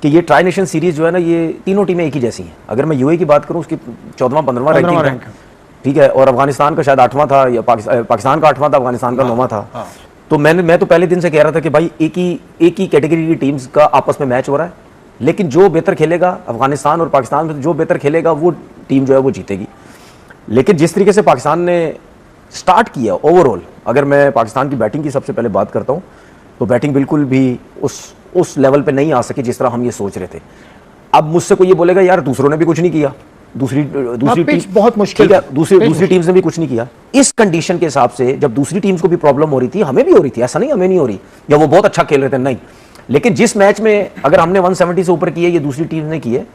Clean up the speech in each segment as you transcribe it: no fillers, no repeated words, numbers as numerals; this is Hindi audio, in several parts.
कि ये ट्राई नेशन सीरीज जो है ना, ये तीनों टीमें एक ही जैसी हैं। अगर मैं यूएई की बात करूं, उसकी 14वां 15वां रैंकिंग, ठीक है, और अफगानिस्तान का शायद 8वां था, या पाकिस्तान का 8वां था, अफगानिस्तान का 9वां था। तो मैं तो पहले दिन से कह रहा था कि भाई एक ही कैटेगरी की टीम्स का आपस में मैच हो रहा है, लेकिन जो बेहतर खेलेगा, अफगानिस्तान और पाकिस्तान में जो बेहतर खेलेगा वो टीम जो है वो जीतेगी। लेकिन जिस तरीके से पाकिस्तान ने स्टार्ट किया ओवरऑल, अगर मैं पाकिस्तान की बैटिंग की सबसे पहले बात करता हूं, तो बैटिंग बिल्कुल भी उस लेवल पे नहीं आ सकी जिस तरह हम ये सोच रहे थे। अब मुझसे कोई ये बोलेगा यार दूसरों ने भी कुछ नहीं किया, दूसरी टीम बहुत मुश्किल है, दूसरी टीम्स ने भी कुछ नहीं किया। इस कंडीशन के हिसाब से जब दूसरी टीम्स को भी प्रॉब्लम हो रही थी, हमें भी हो रही थी, ऐसा नहीं हमें नहीं हो रही, या वो बहुत अच्छा खेल रहे थे, नहीं। लेकिन जिस मैच में अगर हमने 170 से ऊपर किए, ये दूसरी टीम ने किए,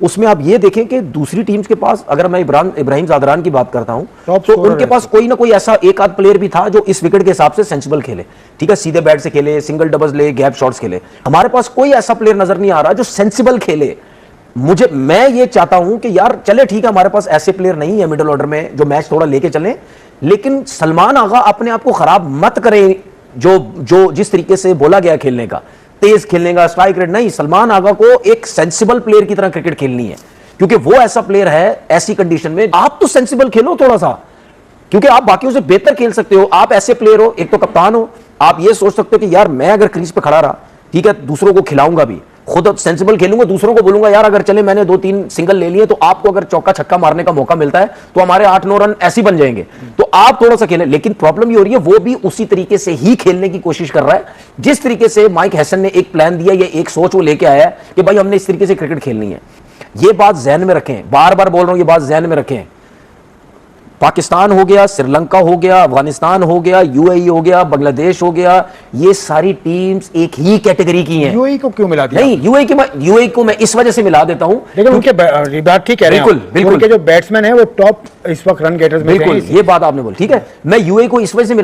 उसमें आप ये देखें कि दूसरी टीम्स के पास, अगर मैं इब्राहिम ज़ादरान की बात करता हूं, तो उनके पास कोई ना कोई ऐसा एक आध प्लेयर भी था जो इस विकेट के हिसाब से सेंसिबल खेले, ठीक है, सीधे बैट से खेले, सिंगल डबल्स ले, गैप शॉट्स खेले। हमारे पास कोई ऐसा प्लेयर नजर नहीं आ रहा जो सेंसिबल खेले। मैं ये चाहता हूं कि यार चले ठीक है, हमारे पास ऐसे प्लेयर नहीं है मिडिल ऑर्डर में जो मैच थोड़ा लेके चलें, लेकिन सलमान आगा अपने आप को खराब मत करें। जो जिस तरीके से बोला गया खेलने का, तेज खेलने का, स्ट्राइक रेट नहीं, सलमान आगा को एक सेंसिबल प्लेयर की तरह क्रिकेट खेलनी है, क्योंकि वो ऐसा प्लेयर है। ऐसी कंडीशन में आप तो सेंसिबल खेलो थोड़ा सा, क्योंकि आप बाकियों से बेहतर खेल सकते हो। आप ऐसे प्लेयर हो, एक तो कप्तान हो, आप ये सोच सकते हो कि यार मैं अगर क्रीज पे खड़ा रहा, ठीक है, दूसरों को खिलाऊंगा भी, खुद सेंसिबल खेलूंगा, दूसरों को बोलूंगा यार अगर चले मैंने 2-3 सिंगल ले लिए, तो आपको अगर चौका छक्का मारने का मौका मिलता है तो हमारे 8-9 रन ऐसे बन जाएंगे, तो आप थोड़ा सा खेलें। लेकिन प्रॉब्लम ये हो रही है, वो भी उसी तरीके से ही खेलने की कोशिश कर रहा है जिस तरीके से माइक हैसन ने एक प्लान दिया, ये एक सोच वो लेके आया है कि भाई हमने इस तरीके से क्रिकेट खेलनी है। ये बात जहन में रखें, बार बार बोल रहा हूं, ये बात जहन में रखें। पाकिस्तान हो गया, श्रीलंका हो गया, अफगानिस्तान हो गया, यूएई हो गया, बांग्लादेश हो गया, ये सारी टीम्स एक ही कैटेगरी की हैं। यूएई को क्यों मिला दिया? नहीं, यूएई को मैं इस वजह से मिला देता हूं, लेकिन उनके बात ठीक कह रहे हैं, बिल्कुल उनके जो बैट्समैन हैं वो टॉप इस वक्त रन गेटर्स में, बिल्कुल ये बात आपने बोली, ठीक है। मैं यूएई को इस वजह से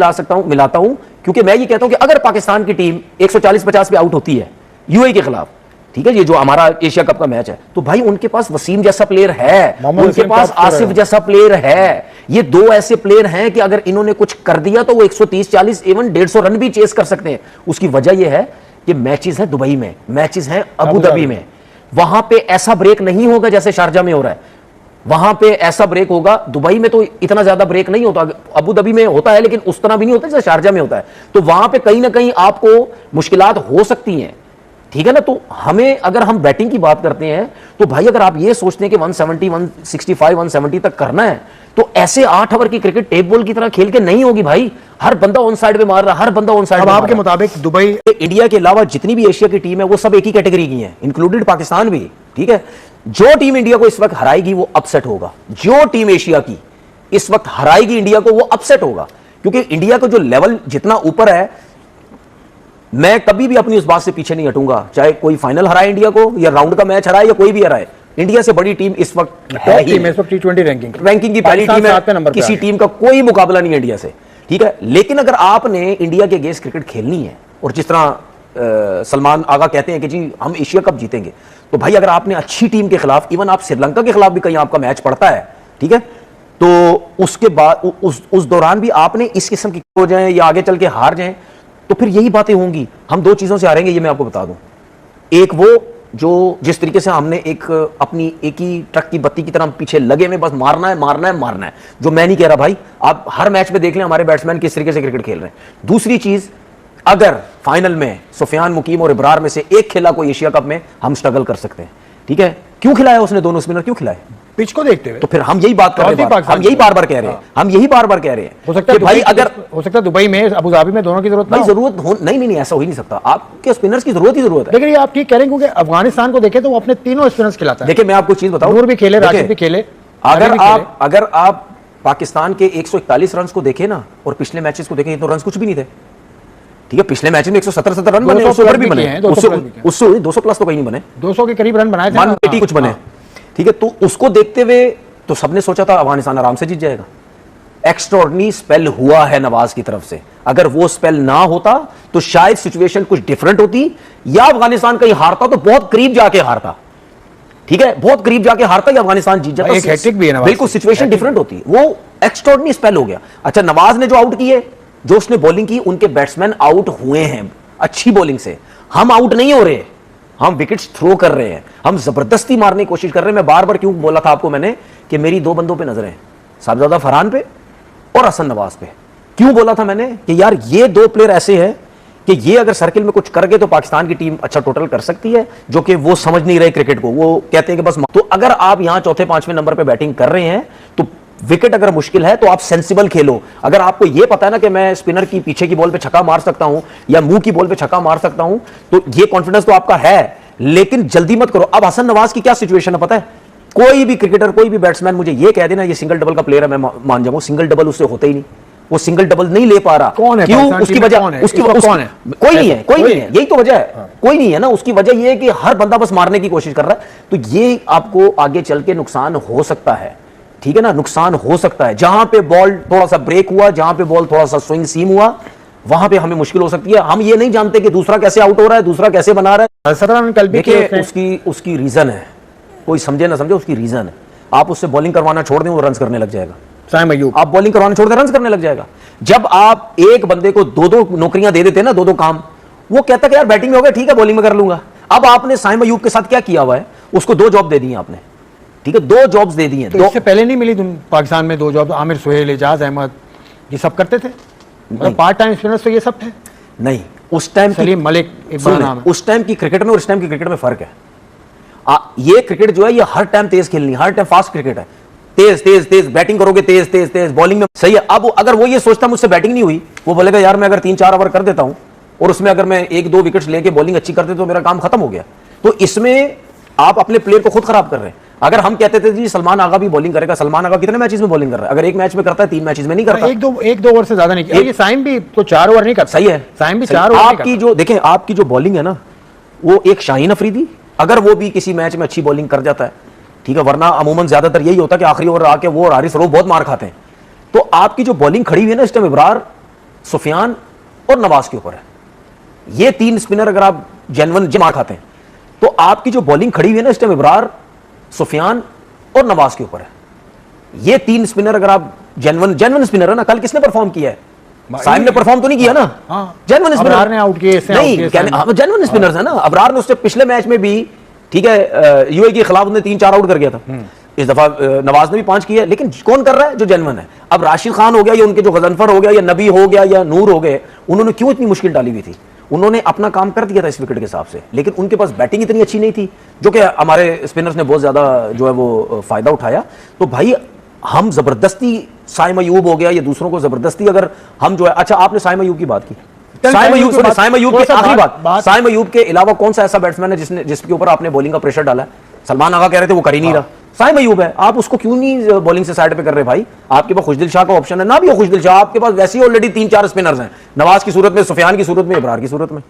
मिलाता हूं क्योंकि मैं ये कहता हूं कि अगर पाकिस्तान की टीम 140-50 पे आउट होती है यूएई के खिलाफ, ठीक है, ये जो हमारा एशिया कप का मैच है, तो भाई उनके पास वसीम जैसा प्लेयर है, उनके पास आसिफ जैसा प्लेयर है। ये दो ऐसे प्लेयर हैं कि अगर इन्होंने कुछ कर दिया तो वो 130-40 इवन 150 रन भी चेस कर सकते हैं। उसकी वजह यह है कि मैचेस है दुबई में, मैचेस हैं अबू धाबी में, वहां पे ऐसा ब्रेक नहीं होगा जैसे शारजा में हो रहा है, वहां पे ऐसा ब्रेक होगा। दुबई में तो इतना ज्यादा ब्रेक नहीं होता, अबू धाबी में होता है लेकिन उस तरह भी नहीं होता जैसे शारजा में होता है। तो वहां पे कहीं ना कहीं आपको मुश्किलात हो सकती हैं, ठीक है ना। तो हमें, अगर हम बैटिंग की बात करते हैं, तो भाई अगर आप ये सोचते हैं कि 170, 165, 170 तक करना है, तो ऐसे 8 ओवर की क्रिकेट टेप बॉल की तरह खेल के नहीं होगी भाई। हर बंदा ऑन साइड पे मार रहा, हर बंदा ऑन साइड। अब आपके मुताबिक दुबई, इंडिया के अलावा जितनी भी एशिया की टीम है वो सब एक ही कैटेगरी की है, इंक्लूडेड पाकिस्तान भी, ठीक है। जो टीम इंडिया को इस वक्त हराएगी वो अपसेट होगा। जो टीम एशिया की इस वक्त हराएगी इंडिया को वो अपसेट होगा, क्योंकि इंडिया का जो लेवल जितना ऊपर है, मैं कभी भी अपनी उस बात से पीछे नहीं हटूंगा, चाहे कोई फाइनल हराए इंडिया को, या राउंड का मैच हराए, या कोई भी हराए। इंडिया से बड़ी टीम इस वक्त है ही, इस वक्त T20 रैंकिंग की पहली टीम है, किसी टीम का कोई मुकाबला नहीं है इंडिया से, ठीक है। लेकिन अगर आपने इंडिया के अगेंस्ट क्रिकेट खेलनी है, और जिस तरह सलमान आगा कहते हैं कि जी हम एशिया कप जीतेंगे, तो भाई अगर आपने अच्छी टीम के खिलाफ, इवन आप श्रीलंका के खिलाफ भी कहीं आपका मैच पड़ता है, ठीक है, तो उसके बाद उस दौरान भी आपने इस किस्म की हो जाए या आगे चल के हार जाए, तो फिर यही बातें होंगी। हम दो चीजों से हारेंगे, ये मैं आपको बता दूं। एक वो जो जिस तरीके से हमने अपनी एक ही ट्रक की बत्ती की तरह पीछे लगे में बस मारना है मारना है मारना है, जो मैं नहीं कह रहा भाई, आप हर मैच में देख लें हमारे बैट्समैन किस तरीके से क्रिकेट खेल रहे हैं। दूसरी चीज, अगर फाइनल में सुफियान, मुकीम और इब्रार में से एक खिला कोई एशिया कप में, हम स्ट्रगल कर सकते हैं, ठीक है। क्यों खिलाया उसने दोनों स्पिनर, क्यों खिलाए? पिच को देखते हुए। तो फिर हम यही बात कर रहे हैं, हम यही बार बार कह रहे हैं, हम यही बार बार कह रहे हैं। हो सकता है भाई, अगर हो सकता है दुबई में, अबू धाबी में दोनों की जरूरत भाई जरूरत हो, नहीं ऐसा हो ही नहीं सकता। आपके स्पिनर्स की जरूरत ही जरूरत है। लेकिन ये आप ठीक कह रहे हैं, क्योंकि अफगानिस्तान को देखें तो वो अपने तीनों स्पिनर्स खिलाता है। देखिए मैं आपको चीज बताऊं, नूर भी खेले, राशिद भी खेले। अगर आप पाकिस्तान के 141 रन को देखें ना, और पिछले मैचेस को देखें, तो रन कुछ भी नहीं थे, ठीक है। पिछले मैच में 117 रन बने, 200 भी बने, उससे 200 प्लस तो कहीं नहीं बने, 200 के करीब रन बनाए थे, 180 कुछ बने, ठीक है। तो उसको देखते हुए तो सबने सोचा था अफगानिस्तान आराम से जीत जाएगा। एक्स्ट्राऑर्डिनरी स्पेल हुआ है नवाज की तरफ से, अगर वो स्पेल ना होता तो शायद सिचुएशन कुछ डिफरेंट होती, या अफगानिस्तान कहीं हारता तो बहुत करीब जाके हारता, ठीक है, बहुत करीब जाके हारता या अफगानिस्तान जीत जाता, एक हैट्रिक भी है नवाज, बिल्कुल सिचुएशन डिफरेंट होती। वो एक्स्ट्राऑर्डिनरी स्पेल हो गया। अच्छा, नवाज ने जो आउट किए, जो उसने बॉलिंग की, उनके बैट्समैन आउट हुए हैं अच्छी बॉलिंग से, हम आउट नहीं हो रहे, हम विकेट्स थ्रो कर रहे हैं, हम जबरदस्ती मारने की कोशिश कर रहे हैं। मैं बार बार क्यों बोला था आपको मैंने कि मेरी दो बंदों पे नजरें, साहबजादा फरहान पे और हसन नवाज पे। क्यों बोला था मैंने कि यार ये दो प्लेयर ऐसे हैं कि ये अगर सर्किल में कुछ कर गए तो पाकिस्तान की टीम अच्छा टोटल कर सकती है, जो कि वो समझ नहीं रहे क्रिकेट को। वो कहते हैं कि बस, तो अगर आप यहां चौथे पांचवें नंबर पे बैटिंग कर रहे हैं तो विकेट अगर मुश्किल है तो आप सेंसिबल खेलो। अगर आपको यह पता है ना कि मैं स्पिनर की पीछे की बॉल पे छक्का मार सकता हूं या मुंह की बॉल पे छक्का मार सकता हूं, तो ये कॉन्फिडेंस तो आपका है, लेकिन जल्दी मत करो। अब हसन नवाज की क्या सिचुएशन है पता है? कोई भी क्रिकेटर, कोई भी बैट्समैन मुझे ये कह देना ये सिंगल डबल का प्लेयर है, मैं मान जाऊं, सिंगल डबल उससे होता ही नहीं। वो सिंगल डबल नहीं ले पा रहा। कौन है? क्यों? उसकी वजह कौन है? कोई नहीं है, कोई नहीं है, यही तो वजह है। कोई नहीं है ना। उसकी वजह यह है कि हर बंदा बस मारने की कोशिश कर रहा है, तो ये आपको आगे चल के नुकसान हो सकता है। ठीक है ना, नुकसान हो सकता है। जहां पे बॉल थोड़ा सा ब्रेक हुआ, जहां पे बॉल थोड़ा सा स्विंग सीम हुआ, वहां पे हमें मुश्किल हो सकती है। हम ये नहीं जानते कि दूसरा कैसे आउट हो रहा है, दूसरा कैसे बना रहा है। कल भी उसकी रीजन है, कोई समझे ना समझे, उसकी रीजन है। आप उससे बॉलिंग करवाना छोड़ दें, वो रन करने लग जाएगा। साइम अयूब, आप बॉलिंग करवाना छोड़ दें, रन करने लग जाएगा। जब आप एक बंदे को दो दो नौकरियां दे देते हैं ना, दो दो काम, वो कहता है कि यार बैटिंग में हो गया, ठीक है बॉलिंग में कर लूंगा। अब आपने साइम अयूब के साथ क्या किया हुआ है? उसको दो जॉब दे दी है आपने, ठीक है, दो जॉब्स दे दी हैं। तो इससे पहले नहीं मिली तुम पाकिस्तान में दो जॉब? आमिर सुहेल, एजाज अहमद, ये सब करते थे, पार्ट टाइम स्पिनर्स तो ये सब थे। नहीं, उस टाइम सलीम मलिक एक बड़ा नाम है। उस टाइम की क्रिकेट में और इस टाइम की क्रिकेट में फर्क है। ये क्रिकेट जो है ये हर टाइम तेज खेलनी, हर टाइम फास्ट क्रिकेट है। तेज तेज तेज बैटिंग करोगे, तेज तेज तेज बॉलिंग में सही है। अब अगर वो ये सोचता मुझसे बैटिंग नहीं हुई, वो बोलेगा यार मैं अगर 3-4 ओवर कर देता हूं और उसमें अगर मैं 1-2 विकेट्स लेके बॉलिंग अच्छी करते तो मेरा काम खत्म हो गया। तो इसमें आप अपने प्लेयर को खुद खराब कर रहे हैं। अगर हम कहते थे जी सलमान आगा भी बॉलिंग करेगा, सलमान आगा कितने मैचेस में बॉलिंग कर रहा है? अगर एक मैच में करता है, 3 मैचेस में नहीं करता। एक दो ओवर से ज्यादा नहीं किया। ये साइम भी तो 4 ओवर नहीं करता। सही है, साइम भी 4 ओवर नहीं आपकी जो देखें, आपकी जो बॉलिंग है ना, वो एक शाहीन अफरीदी अगर वो भी किसी मैच में अच्छी बॉलिंग कर जाता है, ठीक है, वरना अमूमन ज्यादातर यही होता है कि आखिरी ओवर आके वो और हारिस रऊफ बहुत मार खाते हैं। तो आपकी जो बॉलिंग खड़ी हुई है ना इस टाइम, इब्रार, सुफियान और नवाज के ऊपर है। ये 3 स्पिनर अगर आप जेन्युइन मार खाते हैं, तो आपकी जो बॉलिंग खड़ी हुई है ना इस टाइम, इब्रार, सुफियान और नवाज के ऊपर है। ये 3 स्पिनर अगर आप जेन्युइन स्पिनर है ना, कल किसने परफॉर्म किया है? साइम ने परफॉर्म तो नहीं किया ना। जेन्युइन स्पिनर ने आउट किए, जेन्युइन स्पिनर्स है ना। अबरार ने उससे पिछले मैच में भी, ठीक है, यूएई के खिलाफ उसने 3-4 आउट कर गया था। इस दफा नवाज ने भी 5 किया, लेकिन कौन कर रहा है? जो जेन्युइन है। अब राशिद खान हो गया या उनके जो गजनफर हो गया या नबी हो गया या नूर हो गए, उन्होंने क्यों इतनी मुश्किल डाली हुई थी? उन्होंने अपना काम कर दिया था इस विकेट के हिसाब से, लेकिन उनके पास बैटिंग इतनी अच्छी नहीं थी, जो कि हमारे स्पिनर्स ने बहुत ज्यादा जो है वो फायदा उठाया। तो भाई हम जबरदस्ती, साइम अयूब हो गया या दूसरों को जबरदस्ती अगर हम जो है, अच्छा आपने साइम अयूब की बात की, साइम अयूब की आखिरी बात, साइम अयूब के अलावा कौन सा ऐसा बैट्समैन है जिसके ऊपर आपने बॉलिंग का प्रेशर डाला है? सलमान आगा कह रहे थे वो कर ही नहीं रहा, साइम अयूब है। आप उसको क्यों नहीं बॉलिंग से साइड पे कर रहे भाई? आपके पास खुशदिल शाह का ऑप्शन है ना, भी हो खुशदिल शाह, आपके पास वैसे ही ऑलरेडी 3-4 स्पिनर्स हैं, नवाज की सूरत में, सुफियान की सूरत में, इब्रार की सूरत में।